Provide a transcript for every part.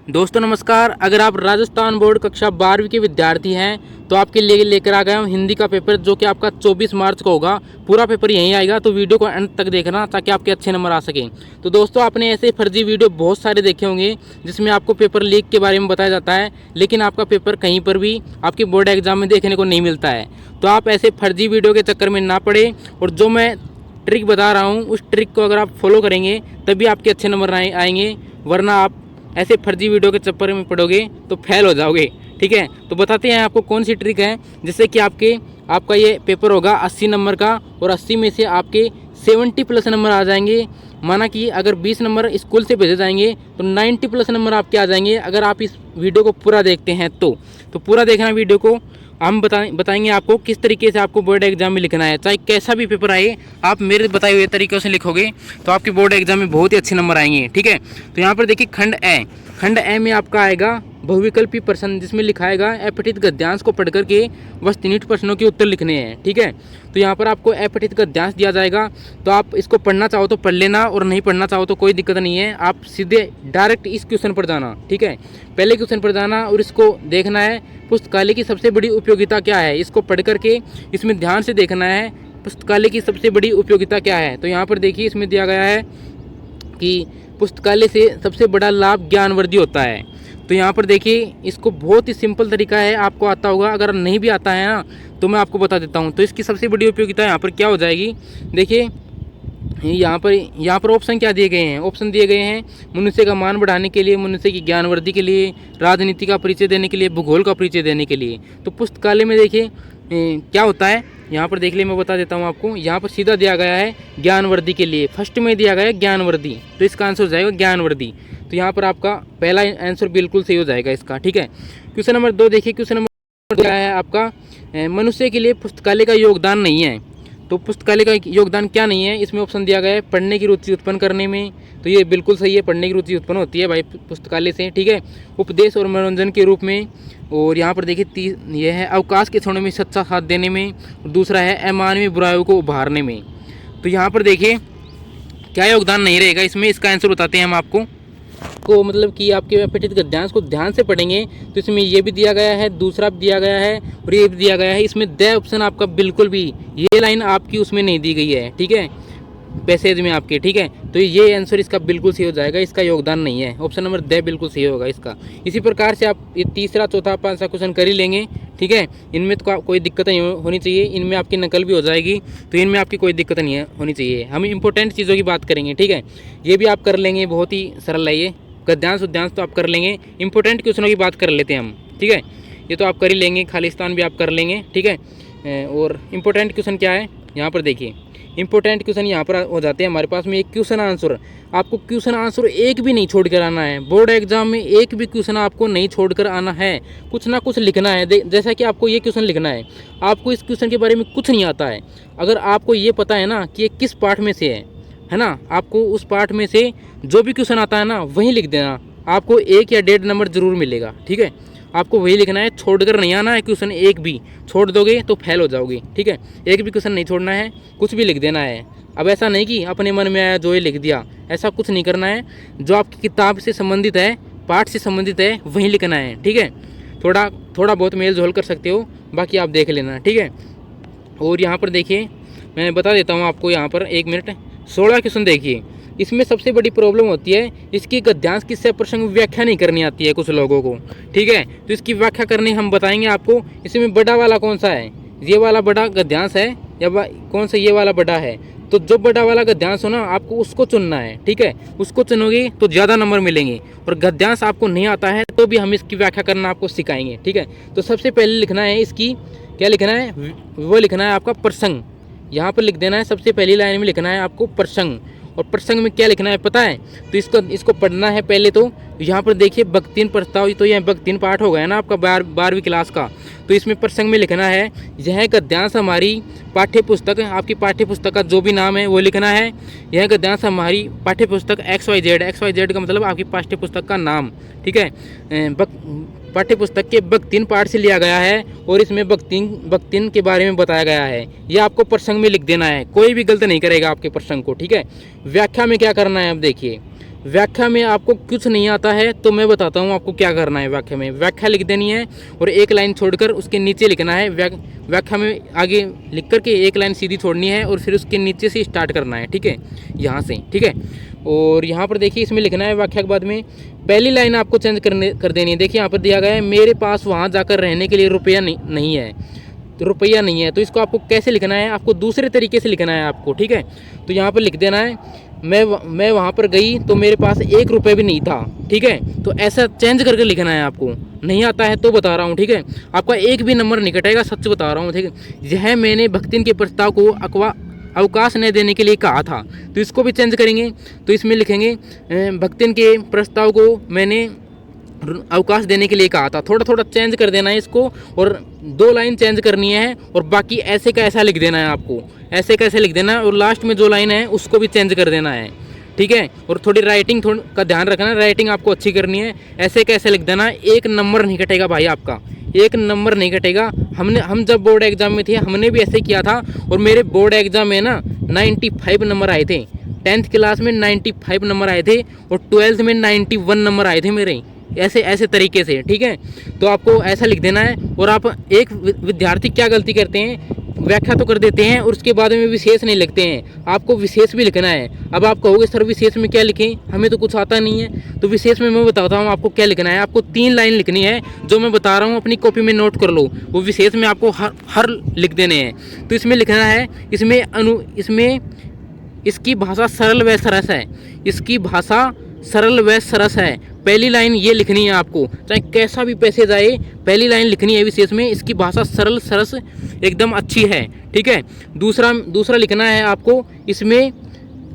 दोस्तों नमस्कार। अगर आप राजस्थान बोर्ड कक्षा 12वीं के विद्यार्थी हैं तो आपके लिए लेकर आ गया हूँ हिंदी का पेपर, जो कि आपका 24 मार्च को होगा। पूरा पेपर यहीं आएगा, तो वीडियो को अंत तक देखना ताकि आपके अच्छे नंबर आ सकें। तो दोस्तों, आपने ऐसे फर्जी वीडियो बहुत सारे देखे होंगे जिसमें आपको पेपर लीक के बारे में बताया जाता है, लेकिन आपका पेपर कहीं पर भी आपके बोर्ड एग्जाम में देखने को नहीं मिलता है। तो आप ऐसे फर्जी वीडियो के चक्कर में ना पड़े, और जो मैं ट्रिक बता रहा हूँ उस ट्रिक को अगर आप फॉलो करेंगे तभी आपके अच्छे नंबर आएंगे, वरना आप ऐसे फर्जी वीडियो के चक्कर में पड़ोगे तो फेल हो जाओगे। ठीक है, तो बताते हैं आपको कौन सी ट्रिक है जिससे कि आपका ये पेपर होगा 80 नंबर का, और 80 में से आपके 70 प्लस नंबर आ जाएंगे। माना कि अगर 20 नंबर स्कूल से भेजे जाएंगे तो 90 प्लस नंबर आपके आ जाएंगे, अगर आप इस वीडियो को पूरा देखते हैं तो पूरा देखना वीडियो को। हम बताएंगे आपको किस तरीके से आपको बोर्ड एग्जाम में लिखना है। चाहे कैसा भी पेपर आए, आप मेरे बताए हुए तरीक़ों से लिखोगे तो आपके बोर्ड एग्जाम में बहुत ही अच्छे नंबर आएंगे। ठीक है, तो यहाँ पर देखिए खंड ए में आपका आएगा बहुविकल्पी प्रश्न, जिसमें लिखाएगा अपठित गद्यांश को पढ़ करके वस्तुनिष्ठ प्रश्नों के उत्तर लिखने हैं। ठीक है, तो यहाँ पर आपको अपठित गद्यांश दिया जाएगा, तो आप इसको पढ़ना चाहो तो पढ़ लेना, और नहीं पढ़ना चाहो तो कोई दिक्कत नहीं है, आप सीधे डायरेक्ट इस क्वेश्चन पर जाना। ठीक है, पहले क्वेश्चन पर जाना और इसको देखना है पुस्तकालय की सबसे बड़ी उपयोगिता क्या है। इसको पढ़ करके इसमें ध्यान से देखना है पुस्तकालय की सबसे बड़ी उपयोगिता क्या है। तो यहाँ पर देखिए इसमें दिया गया है कि पुस्तकालय से सबसे बड़ा लाभ ज्ञानवर्धि होता है। तो यहाँ पर देखिए इसको बहुत ही सिंपल तरीका है, आपको आता होगा, अगर नहीं भी आता है ना तो मैं आपको बता देता हूँ। तो इसकी सबसे बड़ी उपयोगिता यहाँ पर क्या हो जाएगी, देखिए यहाँ पर ऑप्शन क्या दिए गए हैं। ऑप्शन दिए गए हैं मनुष्य का मान बढ़ाने के लिए, मनुष्य की ज्ञानवर्धि के लिए, राजनीति का परिचय देने के लिए, भूगोल का परिचय देने के लिए। तो पुस्तकालय में देखिए क्या होता है, यहाँ पर देख लिए, मैं बता देता हूँ आपको। यहाँ पर सीधा दिया गया है ज्ञानवर्धि के लिए, फर्स्ट में दिया गया है ज्ञानवर्धि, तो इसका आंसर हो जाएगा ज्ञानवर्धि। तो यहाँ पर आपका पहला आंसर बिल्कुल सही हो जाएगा इसका। ठीक है, क्वेश्चन नंबर 2 देखिए। क्वेश्चन नंबर क्या है आपका, मनुष्य के लिए पुस्तकालय का योगदान नहीं है। तो पुस्तकालय का योगदान क्या नहीं है, इसमें ऑप्शन दिया गया है पढ़ने की रुचि उत्पन्न करने में, तो ये बिल्कुल सही है, पढ़ने की रुचि उत्पन्न होती है भाई पुस्तकालय से। ठीक है, उपदेश और मनोरंजन के रूप में, और यहाँ पर देखिए यह है अवकाश के क्षणों में सच्चा साथ देने में, और दूसरा है अमानवीय बुराइयों को उभारने में। तो यहाँ पर देखिए क्या योगदान नहीं रहेगा इसमें, इसका आंसर बताते हैं हम आपको। मतलब कि आपके अपठित गद्यांश को ध्यान से पढ़ेंगे तो इसमें ये भी दिया गया है, दूसरा भी दिया गया है, और ये भी दिया गया है। इसमें द ऑप्शन आपका बिल्कुल भी, ये लाइन आपकी उसमें नहीं दी गई है। ठीक है, पैसेज में आपके। ठीक है, तो ये आंसर इसका बिल्कुल सही हो जाएगा, इसका योगदान नहीं है। ऑप्शन नंबर द बिल्कुल सही होगा इसका। इसी प्रकार से आप ये तीसरा, चौथा, पांचवा क्वेश्चन कर ही लेंगे। ठीक है, इनमें तो कोई दिक्कत नहीं होनी चाहिए, इनमें आपकी नकल भी हो जाएगी, तो इनमें आपकी कोई दिक्कत नहीं होनी चाहिए। हम इंपॉर्टेंट चीज़ों की बात करेंगे। ठीक है, ये भी आप कर लेंगे, बहुत ही सरल है ये। गद्यांश उद्यांश तो आप कर लेंगे, इंपॉर्टेंट क्वेश्चनों की बात कर लेते हैं हम। ठीक है, ये तो आप कर ही लेंगे, खालिस्तान भी आप कर लेंगे। ठीक है, और इम्पोर्टेंट क्वेश्चन क्या है, यहाँ पर देखिए इंपॉर्टेंट क्वेश्चन यहाँ पर हो जाते हैं हमारे पास में। एक क्वेश्चन आंसर, आपको क्वेश्चन आंसर एक भी नहीं छोड़ कर आना है। बोर्ड एग्जाम में एक भी क्वेश्चन आपको नहीं छोड़ कर आना है, कुछ ना कुछ लिखना है। जैसा कि आपको ये क्वेश्चन लिखना है, आपको इस क्वेश्चन के बारे में कुछ नहीं आता है, अगर आपको ये पता है ना कि ये किस पार्ट में से है ना, आपको उस पार्ट में से जो भी क्वेश्चन आता है ना वहीं लिख देना, आपको 1 या 1.5 नंबर जरूर मिलेगा। ठीक है, आपको वही लिखना है, छोड़कर नहीं आना है क्वेश्चन। एक भी छोड़ दोगे तो फेल हो जाओगे। ठीक है, एक भी क्वेश्चन नहीं छोड़ना है, कुछ भी लिख देना है। अब ऐसा नहीं कि अपने मन में आया जो ये लिख दिया, ऐसा कुछ नहीं करना है। जो आपकी किताब से संबंधित है, पाठ से संबंधित है, वहीं लिखना है। ठीक है, थोड़ा बहुत मेल जोल कर सकते हो, बाकी आप देख लेना। ठीक है, और यहाँ पर देखिए मैं बता देता हूँ आपको, यहाँ पर 1 मिनट 16 क्वेश्चन देखिए। इसमें सबसे बड़ी प्रॉब्लम होती है इसकी गद्यांश की सह प्रसंग व्याख्या नहीं करनी आती है कुछ लोगों को। ठीक है, तो इसकी व्याख्या करने हम बताएंगे आपको। इसमें बड़ा वाला कौन सा है, ये वाला बड़ा गद्यांश है या कौन सा ये वाला बड़ा है। तो जो बड़ा वाला गद्यांश हो ना, आपको उसको चुनना है। ठीक है, उसको चुनोगे तो ज़्यादा नंबर मिलेंगे, और गद्यांश आपको नहीं आता है तो भी हम इसकी व्याख्या करना आपको सिखाएंगे। ठीक है, तो सबसे पहले लिखना है इसकी, क्या लिखना है, वो लिखना है आपका प्रसंग। यहाँ पर लिख देना है, सबसे पहली लाइन में लिखना है आपको प्रसंग। और प्रसंग में क्या लिखना है पता है, तो इसको पढ़ना है पहले। तो यहाँ पर देखिए भक्तिन प्रस्ताव, तो यह भक्तिन पाठ हो गया ना आपका 12वीं क्लास का। तो इसमें प्रसंग में लिखना है, यह गद्यांश हमारी पाठ्य पुस्तक, आपकी पाठ्य पुस्तक का जो भी नाम है वो लिखना है। यह गद्यांश हमारी पाठ्य पुस्तक XYZ का मतलब आपकी पाठ्य पुस्तक का नाम। ठीक है, पाठ्य पुस्तक के भक्तिन पाठ से लिया गया है, और इसमें भक्तिन के बारे में बताया गया है। ये आपको प्रसंग में लिख देना है, कोई भी गलत नहीं करेगा आपके प्रसंग को। ठीक है, व्याख्या में क्या करना है, अब देखिए व्याख्या में आपको कुछ नहीं आता है तो मैं बताता हूँ आपको क्या करना है। व्याख्या में व्याख्या लिख देनी है और एक लाइन छोड़कर उसके नीचे लिखना है। व्याख्या में आगे लिख करके एक लाइन सीधी छोड़नी है और फिर उसके नीचे से स्टार्ट करना है, ठीक है, यहाँ से, ठीक है। और यहाँ पर देखिए इसमें लिखना है व्याख्या के बाद में पहली लाइन आपको चेंज कर देनी है। देखिए यहाँ पर दिया गया है मेरे पास वहाँ जाकर रहने के लिए रुपया नहीं है, तो रुपया नहीं है, तो इसको आपको कैसे लिखना है, आपको दूसरे तरीके से लिखना है आपको, ठीक है। तो यहाँ पर लिख देना है मैं वहाँ पर गई तो मेरे पास 1 रुपये भी नहीं था, ठीक है। तो ऐसा चेंज करके लिखना है आपको। नहीं आता है तो बता रहा हूँ, ठीक है, आपका एक भी नंबर नहीं कटेगा, सच बता रहा हूँ, ठीक है। यह मैंने भक्तिन के प्रस्ताव को अवकाश न देने के लिए कहा था, तो इसको भी चेंज करेंगे। तो इसमें लिखेंगे भक्तिन के प्रस्ताव को मैंने अवकाश देने के लिए कहा था। थोड़ा थोड़ा चेंज कर देना है इसको और 2 लाइन चेंज करनी है और बाकी ऐसे का ऐसा लिख देना है आपको, ऐसे कैसे लिख देना है। और लास्ट में जो लाइन है उसको भी चेंज कर देना है, ठीक है। और थोड़ी राइटिंग का ध्यान रखना, राइटिंग आपको अच्छी करनी है। ऐसे कैसे लिख देना है, 1 नंबर नहीं कटेगा भाई आपका, 1 नंबर नहीं कटेगा। हम जब बोर्ड एग्जाम में थे हमने भी ऐसे किया था और मेरे बोर्ड एग्जाम में ना 95 नंबर आए थे। 10th क्लास में 95 नंबर आए थे और 12th में 91 नंबर आए थे मेरे, ऐसे तरीके से, ठीक है। तो आपको ऐसा लिख देना है। और आप एक विद्यार्थी क्या गलती करते हैं, व्याख्या तो कर देते हैं और उसके बाद में विशेष नहीं लिखते हैं। आपको विशेष भी लिखना है। अब आप कहोगे सर विशेष में क्या लिखें, हमें तो कुछ आता नहीं है। तो विशेष में मैं बताता हूँ आपको क्या लिखना है। आपको 3 लाइन लिखनी है, जो मैं बता रहा हूँ अपनी कॉपी में नोट कर लो। वो विशेष में आपको हर लिख देने हैं। तो इसमें लिखना है इसमें इसकी भाषा सरल व सरस है, इसकी भाषा सरल व सरस है। पहली लाइन ये लिखनी है आपको, चाहे कैसा भी पैसे जाए, पहली लाइन लिखनी है विशेष में, इसकी भाषा सरल सरस एकदम अच्छी है, ठीक है। दूसरा लिखना है आपको, इसमें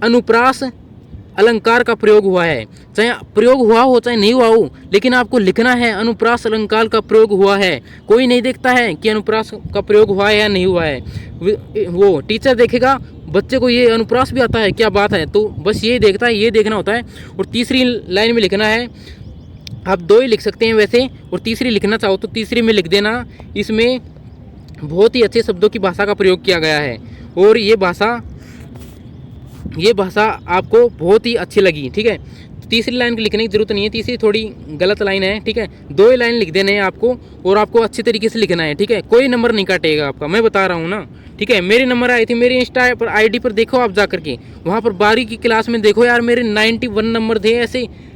अनुप्रास अलंकार का प्रयोग हुआ है। चाहे प्रयोग हुआ हो चाहे नहीं हुआ हो, लेकिन आपको लिखना है अनुप्रास अलंकार का प्रयोग हुआ है। कोई नहीं देखता है कि अनुप्रास का प्रयोग हुआ है या नहीं हुआ है, वो टीचर देखेगा बच्चे को ये अनुप्रास भी आता है, क्या बात है, तो बस ये देखता है, ये देखना होता है। और तीसरी लाइन में लिखना है, आप 2 ही लिख सकते हैं वैसे, और तीसरी लिखना चाहो तो तीसरी में लिख देना, इसमें बहुत ही अच्छे शब्दों की भाषा का प्रयोग किया गया है और ये भाषा आपको बहुत ही अच्छी लगी, ठीक है। तीसरी लाइन की लिखने की जरूरत नहीं है, तीसरी थोड़ी गलत लाइन है, ठीक है। 2 ही लाइन लिख देने हैं आपको और आपको अच्छी तरीके से लिखना है, ठीक है। कोई नंबर नहीं काटेगा आपका, मैं बता रहा हूँ ना, ठीक है। मेरे नंबर आए थे, मेरे इंस्टा पर ID पर देखो आप जा करके, वहाँ पर 12वीं की क्लास में देखो यार, मेरे 91 नंबर थे।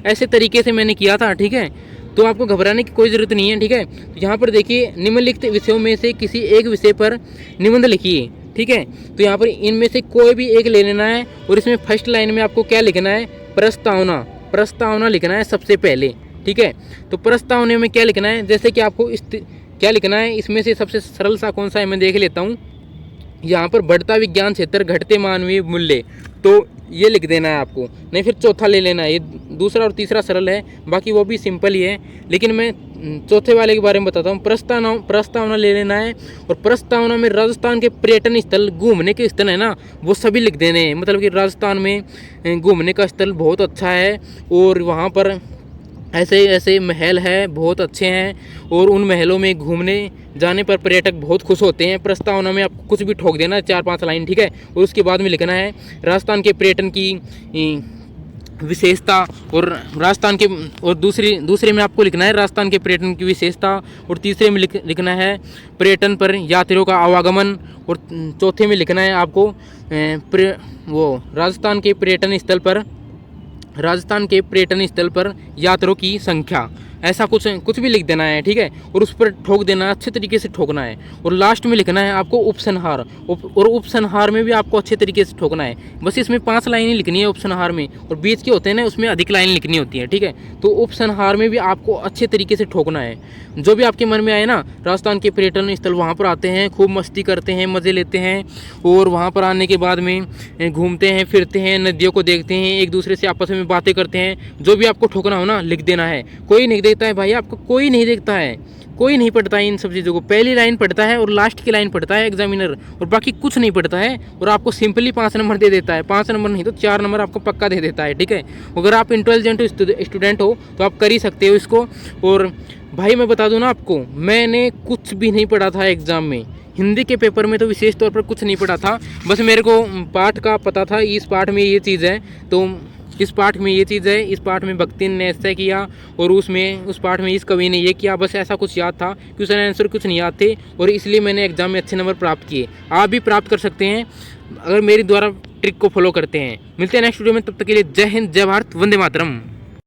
ऐसे तरीके से मैंने किया था, ठीक है। तो आपको घबराने की कोई ज़रूरत नहीं है, ठीक है। तो यहाँ पर देखिए निम्नलिखित विषयों में से किसी एक विषय पर निबंध लिखिए, ठीक है। तो यहाँ पर इनमें से कोई भी एक ले लेना है और इसमें फर्स्ट लाइन में आपको क्या लिखना है, प्रस्तावना लिखना है सबसे पहले, ठीक है। तो प्रस्तावना में क्या लिखना है, जैसे कि आपको क्या लिखना है, इसमें से सबसे सरल सा कौन सा है मैं देख लेता हूँ। यहाँ पर बढ़ता विज्ञान क्षेत्र, घटते मानवीय मूल्य, तो ये लिख देना है आपको। नहीं फिर चौथा ले लेना है, ये दूसरा और तीसरा सरल है, बाकी वो भी सिंपल ही है, लेकिन मैं चौथे वाले के बारे में बताता हूँ। प्रस्तावना ले लेना है और प्रस्तावना में राजस्थान के पर्यटन स्थल, घूमने के स्थल है ना, वो सभी लिख देने हैं। मतलब कि राजस्थान में घूमने का स्थल बहुत अच्छा है और वहाँ पर ऐसे महल है बहुत अच्छे हैं और उन महलों में घूमने जाने पर पर्यटक बहुत खुश होते हैं। प्रस्तावना में आपको कुछ भी ठोक देना है, 4-5 लाइन, ठीक है। और उसके बाद में लिखना है राजस्थान के पर्यटन की विशेषता और राजस्थान के, और दूसरे में आपको लिखना है राजस्थान के पर्यटन की विशेषता, और तीसरे में लिखना है पर्यटन पर यात्रियों का आवागमन, और चौथे में लिखना है आपको राजस्थान के पर्यटन स्थल पर यात्रियों की संख्या। ऐसा कुछ भी लिख देना है, ठीक है। और उस पर ठोक देना है, अच्छे तरीके से ठोकना है। और लास्ट में लिखना है आपको उपसंहार, और उपसंहार में भी आपको अच्छे तरीके से ठोकना है। बस इसमें 5 लाइनें लिखनी है उपसंहार में, और बीच के होते हैं ना उसमें अधिक लाइन लिखनी होती है, ठीक है। तो उपसंहार में भी आपको अच्छे तरीके से ठोकना है। जो भी आपके मन में आए ना, राजस्थान के पर्यटन स्थल, वहाँ पर आते हैं, खूब मस्ती करते हैं, मज़े लेते हैं, और वहाँ पर आने के बाद में घूमते हैं, फिरते हैं, नदियों को देखते हैं, एक दूसरे से आपस में बातें करते हैं। जो भी आपको ठोकना हो ना लिख देना है। कोई नहीं देखता है भाई, आपको कोई नहीं देखता है, कोई नहीं पढ़ता है इन सब चीज़ों को। पहली लाइन पढ़ता है और लास्ट की लाइन पढ़ता है एग्जामिनर, और बाकी कुछ नहीं पढ़ता है। और आपको सिंपली 5 नंबर दे देता है, 5 नंबर नहीं तो 4 नंबर आपको पक्का दे देता है, ठीक है। अगर आप इंटेलिजेंट स्टूडेंट हो तो आप कर ही सकते हो इसको। और भाई मैं बता दूं ना आपको, मैंने कुछ भी नहीं पढ़ा था एग्ज़ाम में। हिंदी के पेपर में तो विशेष तौर पर कुछ नहीं पढ़ा था, बस मेरे को पाठ का पता था, इस पाठ में ये चीज़ है, तो इस पाठ में ये चीज़ है, इस पाठ में भक्ति ने ऐसा किया और उस पाठ में इस कवि ने ये किया, बस ऐसा कुछ याद था कि उसने आंसर कुछ नहीं याद थे और इसलिए मैंने एग्जाम में अच्छे नंबर प्राप्त किए। आप भी प्राप्त कर सकते हैं अगर मेरी द्वारा ट्रिक को फॉलो करते हैं। मिलते हैं नेक्स्ट वीडियो में, तब तक के लिए जय हिंद, जय भारत, वंदे मातरम।